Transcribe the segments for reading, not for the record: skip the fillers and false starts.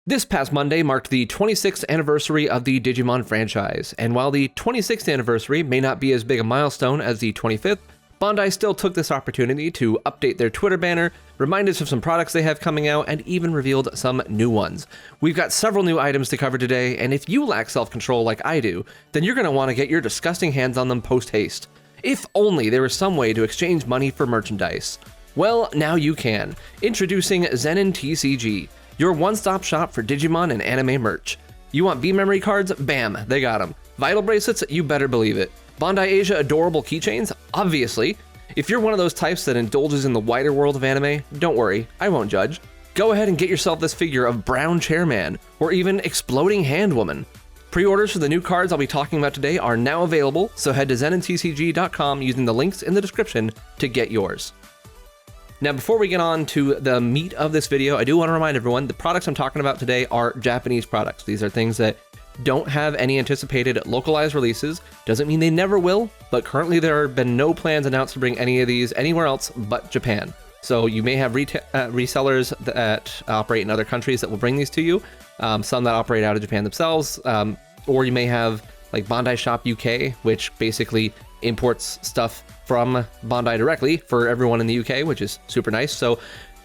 This past Monday marked the 26th anniversary of the Digimon franchise, and while the 26th anniversary may not be as big a milestone as the 25th, Bandai still took this opportunity to update their Twitter banner, remind us of some products they have coming out, and even revealed some new ones. We've got several new items to cover today, and if you lack self-control like I do, then you're going to want to get your disgusting hands on them post-haste. If only there was some way to exchange money for merchandise. Well, now you can. Introducing Zenin TCG, your one-stop shop for Digimon and anime merch. You want B-memory cards? Bam, they got them. Vital bracelets? You better believe it. Bandai Asia adorable keychains? Obviously. If you're one of those types that indulges in the wider world of anime, don't worry, I won't judge. Go ahead and get yourself this figure of Brown Chairman, or even Exploding Hand Woman. Pre-orders for the new cards I'll be talking about today are now available, so head to zenintcg.com using the links in the description to get yours. Now, before we get on to the meat of this video, I do want to remind everyone the products I'm talking about today are Japanese products. These are things that don't have any anticipated localized releases. Doesn't mean they never will, but currently there have been no plans announced to bring any of these anywhere else but Japan. So you may have resellers that operate in other countries that will bring these to you, some that operate out of Japan themselves, or you may have like Bandai Shop UK, which basically imports stuff from Bandai directly for everyone in the UK, which is super nice. So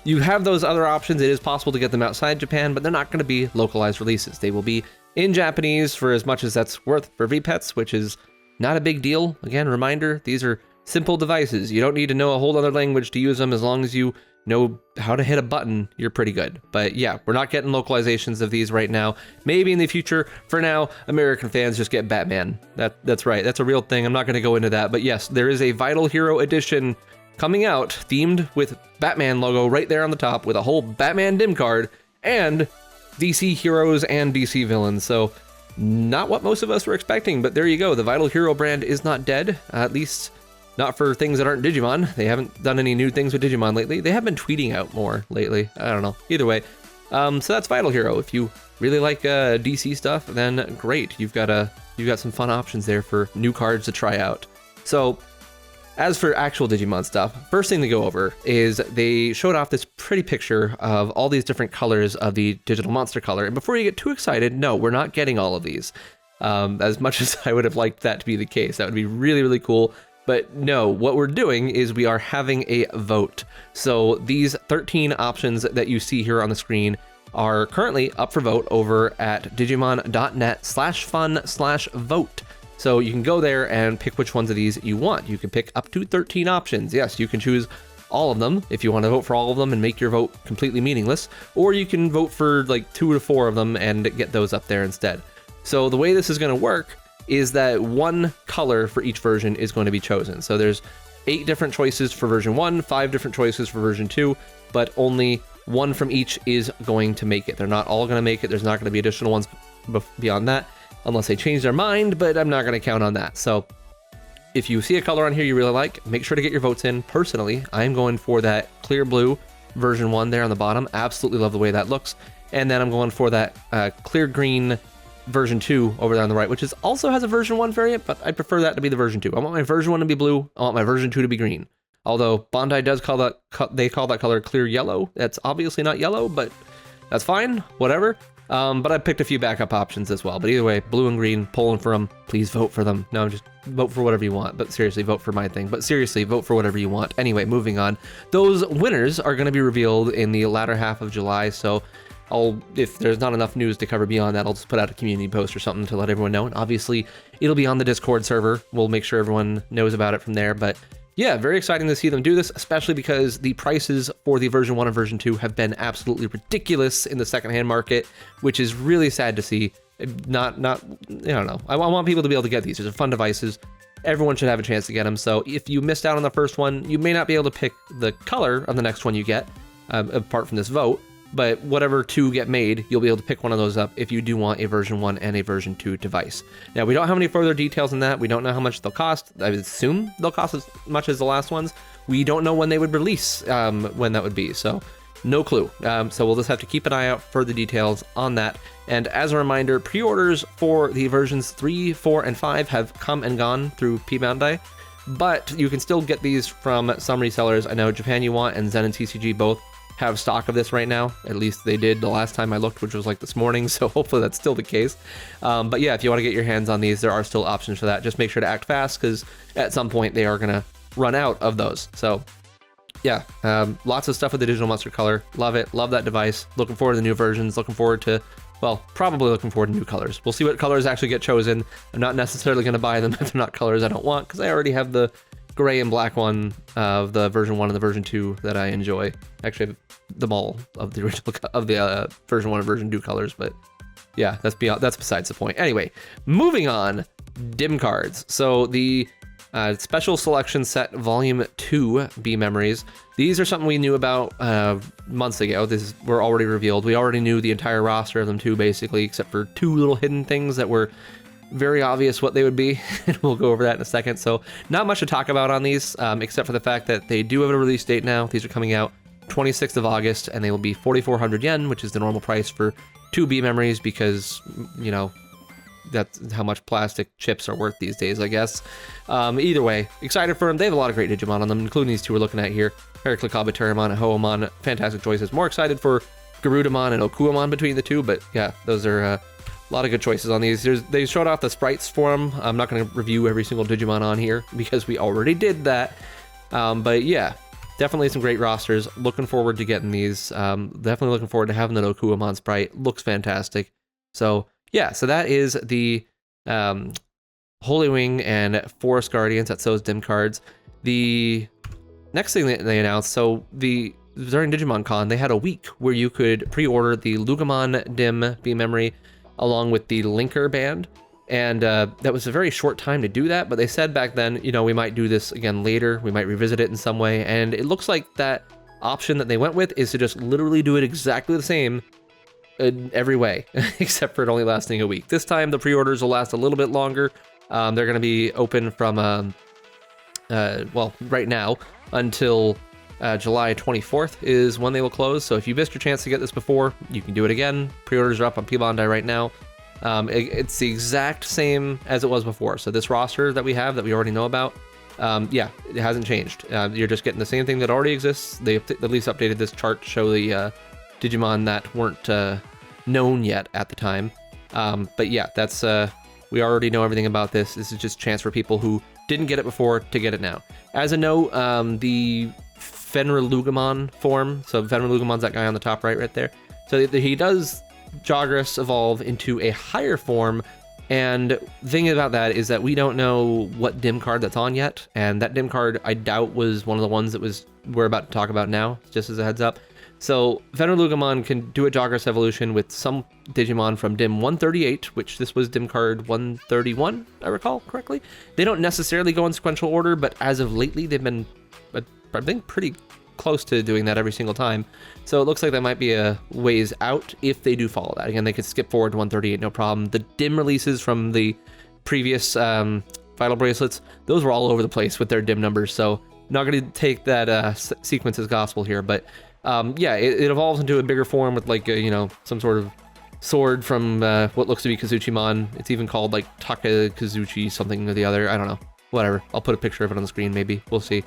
you have those other options. It is possible to get them outside Japan, but they're not going to be localized releases. They will be in Japanese for as much as that's worth for VPETs, which is not a big deal. Again, reminder, these are simple devices. You don't need to know a whole other language to use them. As long as you know how to hit a button, you're pretty good. But yeah, we're not getting localizations of these right now. Maybe in the future. For now, American fans just get Batman. That's right. That's a real thing. I'm not going to go into that. But yes, there is a Vital Hero edition coming out themed with Batman logo right there on the top with a whole Batman dim card and DC heroes and DC villains. So not what most of us were expecting, but there you go. The Vital Hero brand is not dead, at least not for things that aren't Digimon. They haven't done any new things with Digimon lately. They have been tweeting out more lately. I don't know. Either way, so that's Vital Hero. If you really like DC stuff, then great. You've got some fun options there for new cards to try out. So as for actual Digimon stuff, first thing to go over is they showed off this pretty picture of all these different colors of the digital monster color. And before you get too excited, no, we're not getting all of these. As much as I would have liked that to be the case, that would be really, really cool. But no, what we're doing is we are having a vote. So these 13 options that you see here on the screen are currently up for vote over at digimon.net/fun/vote. So you can go there and pick which ones of these you want. You can pick up to 13 options. Yes, you can choose all of them if you want to vote for all of them and make your vote completely meaningless, or you can vote for like 2 to 4 of them and get those up there instead. So the way this is going to work is that one color for each version is going to be chosen. So there's 8 different choices for version 1, 5 different choices for version 2, but only one from each is going to make it. They're not all going to make it. There's not going to be additional ones beyond that, unless they change their mind, but I'm not going to count on that. So if you see a color on here you really like, make sure to get your votes in. Personally, I'm going for that clear blue version 1 there on the bottom. Absolutely love the way that looks. And then I'm going for that clear green version 2 over there on the right, which also has a version 1 variant, but I prefer that to be the version 2. I want my version 1 to be blue. I want my version 2 to be green. Although Bandai does call that color clear yellow. That's obviously not yellow, but that's fine. Whatever. But I picked a few backup options as well. But either way, blue and green, pulling for them. Please vote for them. No, just vote for whatever you want. But seriously, vote for my thing. But seriously, vote for whatever you want. Anyway, moving on. Those winners are going to be revealed in the latter half of July. So if there's not enough news to cover beyond that, I'll just put out a community post or something to let everyone know. And obviously, it'll be on the Discord server. We'll make sure everyone knows about it from there. But yeah, very exciting to see them do this, especially because the prices for the version 1 and version 2 have been absolutely ridiculous in the secondhand market, which is really sad to see. I don't know. I want people to be able to get these. These are fun devices. Everyone should have a chance to get them. So if you missed out on the first one, you may not be able to pick the color of the next one you get, apart from this vote. But whatever 2 get made, you'll be able to pick one of those up if you do want a version 1 and a version 2 device. Now, we don't have any further details on that. We don't know how much they'll cost. I would assume they'll cost as much as the last ones. We don't know when they would release, when that would be. So no clue. So we'll just have to keep an eye out for the details on that. And as a reminder, pre-orders for the versions 3, 4, and 5 have come and gone through Bandai. But you can still get these from some resellers. I know Japan You Want and Zenin TCG both have stock of this right now. At least they did the last time I looked, which was like this morning, so hopefully that's still the case. But yeah, if you want to get your hands on these, there are still options for that. Just make sure to act fast, because at some point they are going to run out of those. So yeah, lots of stuff with the digital monster color. Love it. Love that device. Looking forward to the new versions. Looking forward to, well, probably looking forward to new colors. We'll see what colors actually get chosen. I'm not necessarily going to buy them if they're not colors I don't want, because I already have the gray and black one of the version 1 and the version 2 that I enjoy. Actually, I have them all of the original of the version 1 and version 2 colors, but yeah, that's besides the point. Anyway, moving on, dim cards. So the Special Selection Set Volume 2 B memories. These are something we knew about months ago. These were already revealed. We already knew the entire roster of them too, basically, except for 2 little hidden things that were very obvious what they would be, and we'll go over that in a second. So not much to talk about on these, except for the fact that they do have a release date now. These are coming out 26th of August, and they will be 4,400 yen, which is the normal price for 2 B memories, because, you know, that's how much plastic chips are worth these days, I guess. Either way, excited for them. They have a lot of great Digimon on them, including these 2 we're looking at here. Heraclicaba, Terramon, and Hoemon. Fantastic choices. More excited for Garudamon and Okuamon between the 2, but yeah, those are a lot of good choices on these. They showed off the sprites for them. I'm not going to review every single Digimon on here, because we already did that. But yeah, definitely some great rosters. Looking forward to getting these. Definitely looking forward to having the Okuamon sprite. Looks fantastic. So yeah, so that is the Holy Wing and Forest Guardians. That's those dim cards. The next thing that they announced, so during Digimon Con, they had a week where you could pre-order the Lugamon dim B memory along with the linker band. And that was a very short time to do that, but they said back then, you know, we might do this again later. We might revisit it in some way. And it looks like that option that they went with is to just literally do it exactly the same in every way, except for it only lasting a week. This time the pre-orders will last a little bit longer. They're going to be open from, well, right now until July 24th is when they will close. So if you missed your chance to get this before, you can do it again. Pre-orders are up on Bandai right now. It's the exact same as it was before. So this roster that we have that we already know about, yeah, it hasn't changed. You're just getting the same thing that already exists. They at least updated this chart to show the Digimon that weren't known yet at the time. But yeah, that's we already know everything about this. This is just a chance for people who didn't get it before to get it now. As a note, the Fenrilugamon form, so Fenrilugamon's that guy on the top right there. So he does Jagras evolve into a higher form, and the thing about that is that we don't know what dim card that's on yet, and that dim card I doubt was one of the ones that we're about to talk about now, just as a heads up. So Fenrilugamon can do a Jagras evolution with some Digimon from Dim 138, which this was Dim card 131, I recall correctly. They don't necessarily go in sequential order, but as of lately, they've been, I think, pretty close to doing that every single time. So it looks like that might be a ways out if they do follow that. Again, they could skip forward to 138, no problem. The Dim releases from the previous Vital Bracelets, those were all over the place with their Dim numbers, so not going to take that sequence as gospel here, but yeah, it evolves into a bigger form with like you know, some sort of sword from what looks to be Kazuchimon. It's even called like Taka Kazuchi something or the other. I don't know. Whatever. I'll put a picture of it on the screen maybe. We'll see.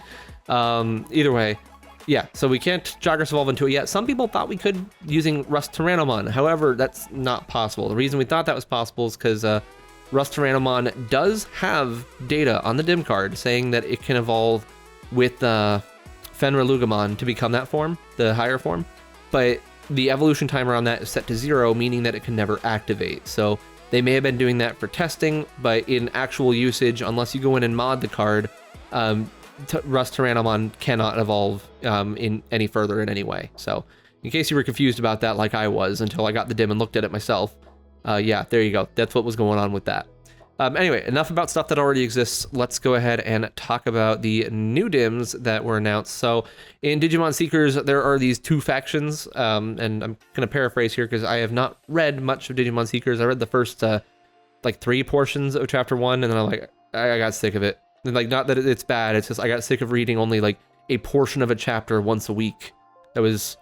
Either way, yeah. So we can't Jagras evolve into it yet. Some people thought we could using Rust Tyrannomon. However, that's not possible. The reason we thought that was possible is because Rust Tyrannomon does have data on the Dim card saying that it can evolve with Fenrilugamon to become that form, the higher form, but the evolution timer on that is set to 0, meaning that it can never activate. So they may have been doing that for testing, but in actual usage, unless you go in and mod the card, Rust Tyrannomon cannot evolve in any further in any way. So in case you were confused about that like I was until I got the Dim and looked at it myself, yeah, there you go. That's what was going on with that. Anyway, enough about stuff that already exists. Let's go ahead and talk about the new Dims that were announced. So in Digimon Seekers, there are these 2 factions, and I'm going to paraphrase here because I have not read much of Digimon Seekers. I read the first like 3 portions of chapter 1, and then I'm like, I got sick of it. And like, not that it's bad, it's just I got sick of reading only like a portion of a chapter once a week. That was...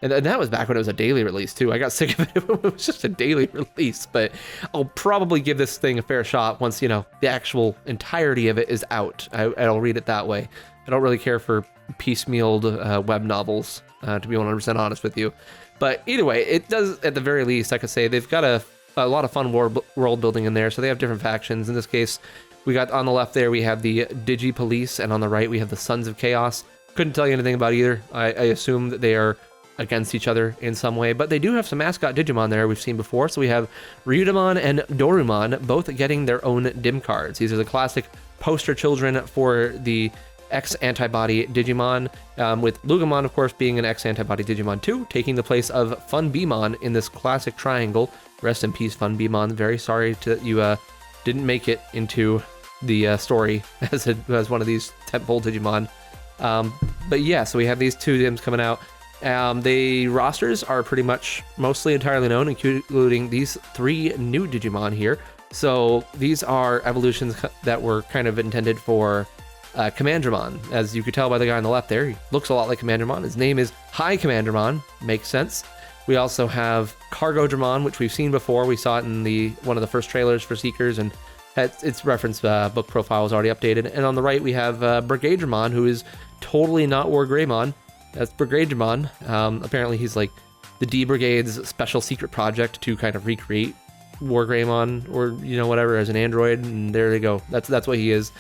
And that was back when it was a daily release, too. I got sick of it. It was just a daily release. But I'll probably give this thing a fair shot once, you know, the actual entirety of it is out. I'll read it that way. I don't really care for piecemealed web novels. to be 100% honest with you. But either way, it does, at the very least, I could say they've got a lot of fun world building in there. So they have different factions. In this case, we got on the left there, we have the Digi Police, and on the right, we have the Sons of Chaos. Couldn't tell you anything about either. I assume that they are against each other in some way, but they do have some mascot Digimon there we've seen before. So we have Ryudomon and Dorumon both getting their own dim cards. These are the classic poster children for the X-Antibody Digimon, with Lugamon, of course, being an X-Antibody Digimon too, taking the place of Funbeemon in this classic triangle. Rest in peace, Funbeemon. Very sorry that you didn't make it into the story as one of these tentpole Digimon. But yeah, so we have these two Dims coming out. The rosters are pretty much mostly entirely known, including these 3 new Digimon here. So these are evolutions that were kind of intended for Commandramon. As you could tell by the guy on the left there, he looks a lot like Commandramon. His name is High Commandramon, makes sense. We also have Cargodramon, which we've seen before. We saw it in one of the first trailers for Seekers, and its reference book profile was already updated. And on the right, we have Brigadramon, who is totally not War Greymon. That's Brigadramon. Apparently, he's like the D Brigade's special secret project to kind of recreate War Greymon, or whatever, as an android. And there they go. That's what he is.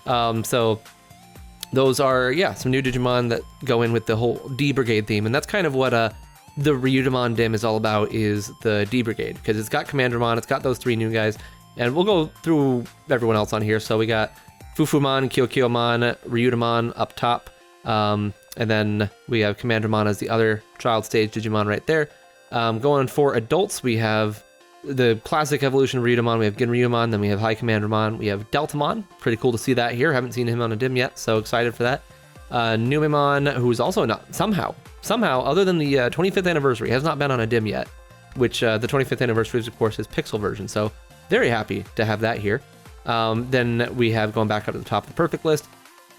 So those are some new Digimon that go in with the whole D Brigade theme, and that's kind of what the Ryudomon Dim is all about, is the D Brigade, because it's got Commandramon, it's got those 3 new guys, and we'll go through everyone else on here. So we got Fufumon, Kyokyomon, Ryudomon up top, and then we have Commandramon as the other child stage Digimon right there. Going for adults, we have the classic evolution of Ryudomon, we have Ginryumon, then we have High Commandramon, we have Deltamon. Pretty cool to see that here. Haven't seen him on a Dim yet, so excited for that. Numemon, who's also not, somehow, other than the 25th anniversary, has not been on a Dim yet, which the 25th anniversary is, of course, his Pixel version, so very happy to have that here. Then we have, going back up to the top of the perfect list,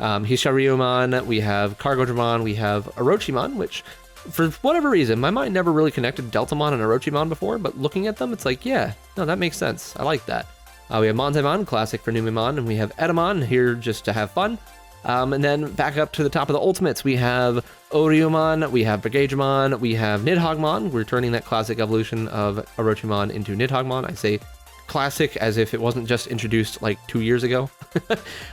Hisharyumon, we have Cargodramon, we have Orochimon, which, for whatever reason, my mind never really connected Deltamon and Orochimon before, but looking at them, it's like, yeah, no, that makes sense. I like that. We have Monzaemon, classic for Numemon, and we have Edamon here just to have fun. And then back up to the top of the Ultimates, we have Oriumon, we have Brigadramon, we have Nidhoggmon. We're turning that classic evolution of Orochimon into Nidhoggmon. I say classic as if it wasn't just introduced like 2 years ago.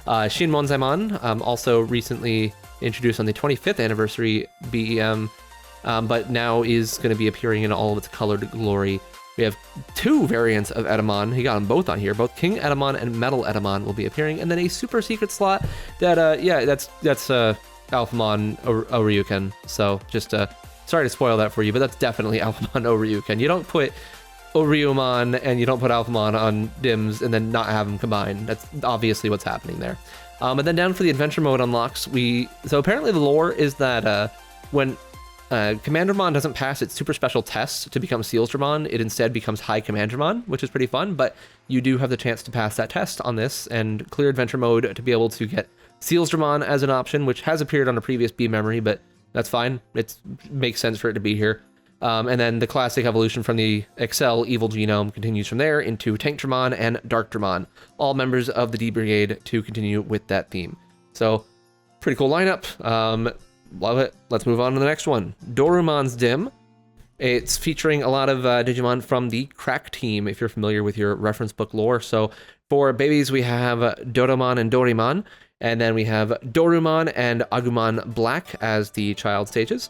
Shinmonzaemon, also recently introduced on the 25th anniversary BEM, but now is going to be appearing in all of its colored glory. We have 2 variants of Edamon. He got them both on here. Both King Edamon and Metal Edamon will be appearing, and then a super secret slot that that's Alphamon Oryuken. So just sorry to spoil that for you, but that's definitely Alphamon Oryuken. You don't put Oryumon and you don't put Alphamon on Dims and then not have them combined. That's obviously what's happening there. And then down for the adventure mode unlocks, so apparently the lore is that when Commandramon doesn't pass its super special tests to become Sealsdramon, it instead becomes High Commandramon, which is pretty fun, but you do have the chance to pass that test on this and clear adventure mode to be able to get Sealsdramon as an option, which has appeared on a previous B memory, but that's fine. It makes sense for it to be here. And then the classic evolution from the Excel Evil Genome continues from there into Tankdramon and Darkdramon, all members of the D Brigade to continue with that theme. So, pretty cool lineup. Love it. Let's move on to the next one. Dorumon's Dim. It's featuring a lot of Digimon from the Crack team, if you're familiar with your reference book lore. So for babies, we have Doromon and Doraemon, and then we have Dorumon and Agumon Black as the child stages.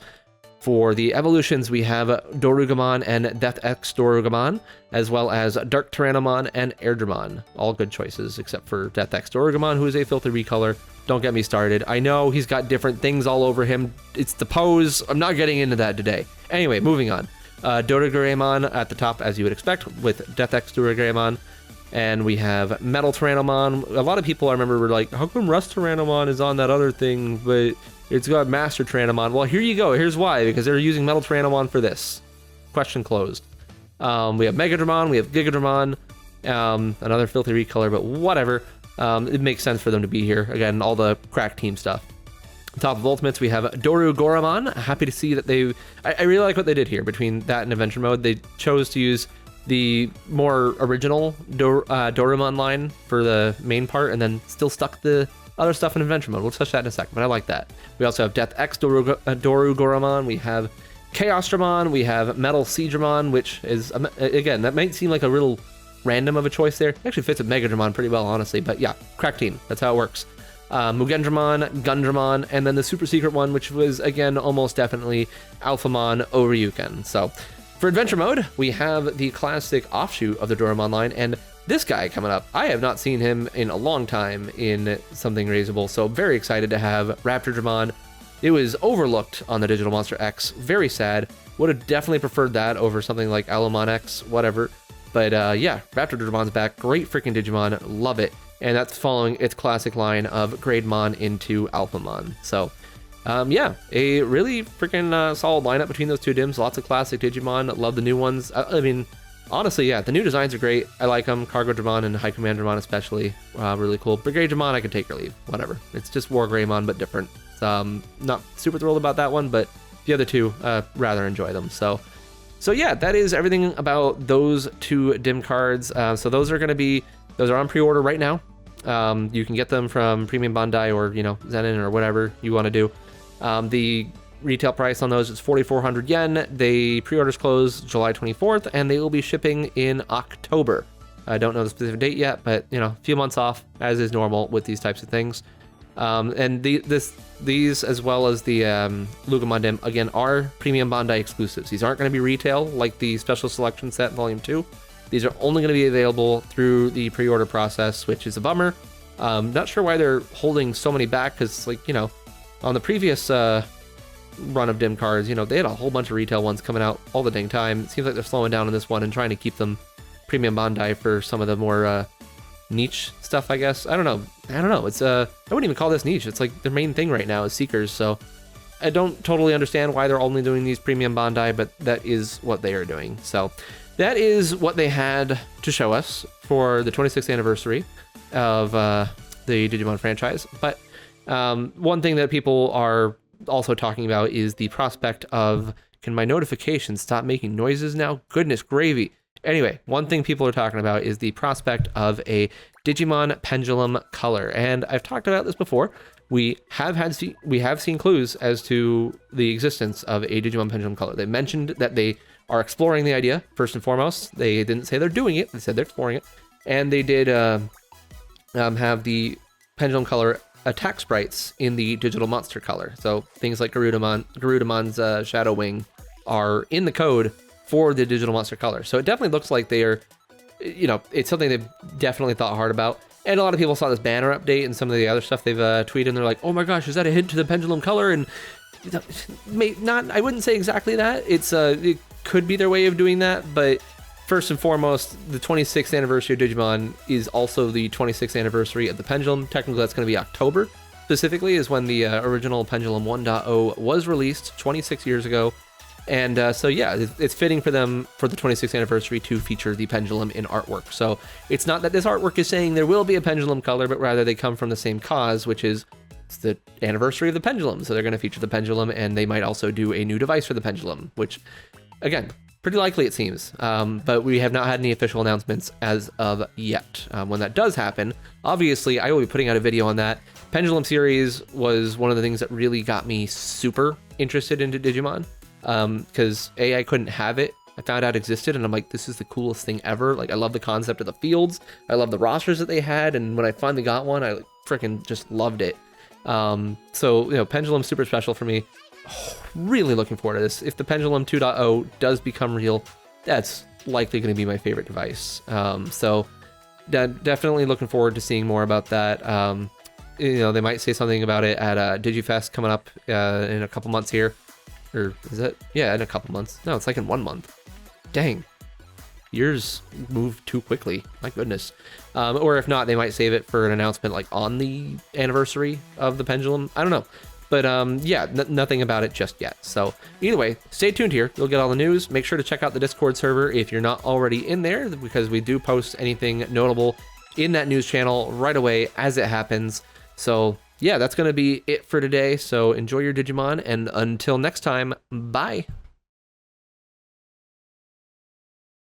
For the evolutions, we have Dorugamon and Death X Dorugamon, as well as Dark Tyrannomon and Airdramon. All good choices, except for Death X Dorugamon, who is a filthy recolor. Don't get me started. I know he's got different things all over him. It's the pose. I'm not getting into that today. Anyway, moving on. Dorugaemon at the top, as you would expect, with Death X Dorugaemon. And we have Metal Tyrannomon. A lot of people, I remember, were like, how come Rust Tyrannomon is on that other thing, but it's got Master Tyrannomon? Well, here you go. Here's why. Because they're using Metal Tyrannomon for this. Question closed. We have Megadramon. We have Gigadramon. Another filthy recolor, but whatever. It makes sense for them to be here. Again, all the Crack team stuff. Top of Ultimates, we have Doru Goramon. Happy to see that I really like what they did here between that and Adventure Mode. They chose to use the more original Dorumon line for the main part, and then still stuck the other stuff in adventure mode. We'll touch that in a second, but I like that. We also have Death X Doraemon. We have Chaosdramon. We have Metal Seedramon, which is, again, that might seem like a little random of a choice there. It actually fits with Megadramon pretty well, honestly, but yeah, crack team. That's how it works. Mugendramon, Gundramon, and then the super secret one, which was, again, almost definitely Alphamon Oryuken. So, for adventure mode, we have the classic offshoot of the Doraemon line, and this guy coming up, I have not seen him in a long time in something raisable, so very excited to have Raptordramon. It was overlooked on the Digital Monster X, very sad. Would have definitely preferred that over something like Alomon X, whatever. But yeah, Raptordramon's back, great freaking Digimon, love it. And that's following its classic line of Grademon into Alphamon. So yeah, a really freaking solid lineup between those two Dims, lots of classic Digimon, love the new ones. I mean, honestly, yeah, the new designs are great. I like them. Cargodramon and High Command Dramon especially, really cool. Brigade Dramon, I can take or leave, whatever. It's just War Greymon, but different. Not super thrilled about that one, but the other two, rather enjoy them. So yeah, that is everything about those two Dim cards. So those are on pre-order right now. You can get them from Premium Bandai or, you know, Zenin or whatever you want to do. The retail price on those is 4,400 yen. The pre-orders close July 24th, and they will be shipping in October. I don't know the specific date yet, but, you know, a few months off, as is normal with these types of things. And these, as well as the Lugamon Dim, again, are Premium Bandai exclusives. These aren't going to be retail like the Special Selection Set Volume 2. These are only going to be available through the pre-order process, which is a bummer. Not sure why they're holding so many back, because, like, you know, on the previous run of Dim cards, you know, they had a whole bunch of retail ones coming out all the dang time. It seems like they're slowing down on this one and trying to keep them Premium Bandai for some of the more niche stuff, I guess. I don't know. It's I wouldn't even call this niche. It's like their main thing right now is Seekers. So I don't totally understand why they're only doing these Premium Bandai, but that is what they are doing. So that is what they had to show us for the 26th anniversary of the Digimon franchise. But one thing that people are also talking about is the prospect of, can my notifications stop making noises now? Goodness gravy. Anyway, one thing people are talking about is the prospect of a Digimon Pendulum color. And I've talked about this before. We have seen clues as to the existence of a Digimon Pendulum color. They mentioned that they are exploring the idea, first and foremost. They didn't say they're doing it, they said they're exploring it. And they did have the Pendulum color attack sprites in the Digital Monster color. So things like Garudamon's Shadow Wing are in the code for the Digital Monster color. So it definitely looks like they are, you know, it's something they've definitely thought hard about. And a lot of people saw this banner update and some of the other stuff they've tweeted, and they're like, oh my gosh, is that a hint to the Pendulum color? And I wouldn't say exactly that. It could be their way of doing that, but first and foremost, the 26th anniversary of Digimon is also the 26th anniversary of the Pendulum. Technically, that's going to be October, specifically, is when the original Pendulum 1.0 was released 26 years ago. And so, yeah, it's fitting for them for the 26th anniversary to feature the Pendulum in artwork. So it's not that this artwork is saying there will be a Pendulum color, but rather they come from the same cause, which is it's the anniversary of the Pendulum. So they're going to feature the Pendulum, and they might also do a new device for the Pendulum, which, again, pretty likely it seems. But we have not had any official announcements as of yet. When that does happen, obviously, I will be putting out a video on that. Pendulum series was one of the things that really got me super interested into Digimon. Because I couldn't have it. I found out it existed, and I'm like, this is the coolest thing ever. Like, I love the concept of the fields. I love the rosters that they had, and when I finally got one, I freaking just loved it. So, you know, Pendulum's super special for me. Really looking forward to this. If the Pendulum 2.0 does become real, that's likely going to be my favorite device. So definitely looking forward to seeing more about that. You know, they might say something about it at DigiFest coming up in a couple months here. Or is it? Yeah, in a couple months. No, it's like in 1 month. Dang. Years move too quickly. My goodness. Or if not, they might save it for an announcement like on the anniversary of the Pendulum. I don't know. But yeah, nothing about it just yet. So either way, stay tuned here. You'll get all the news. Make sure to check out the Discord server if you're not already in there, because we do post anything notable in that news channel right away as it happens. So yeah, that's going to be it for today. So enjoy your Digimon, and until next time, bye.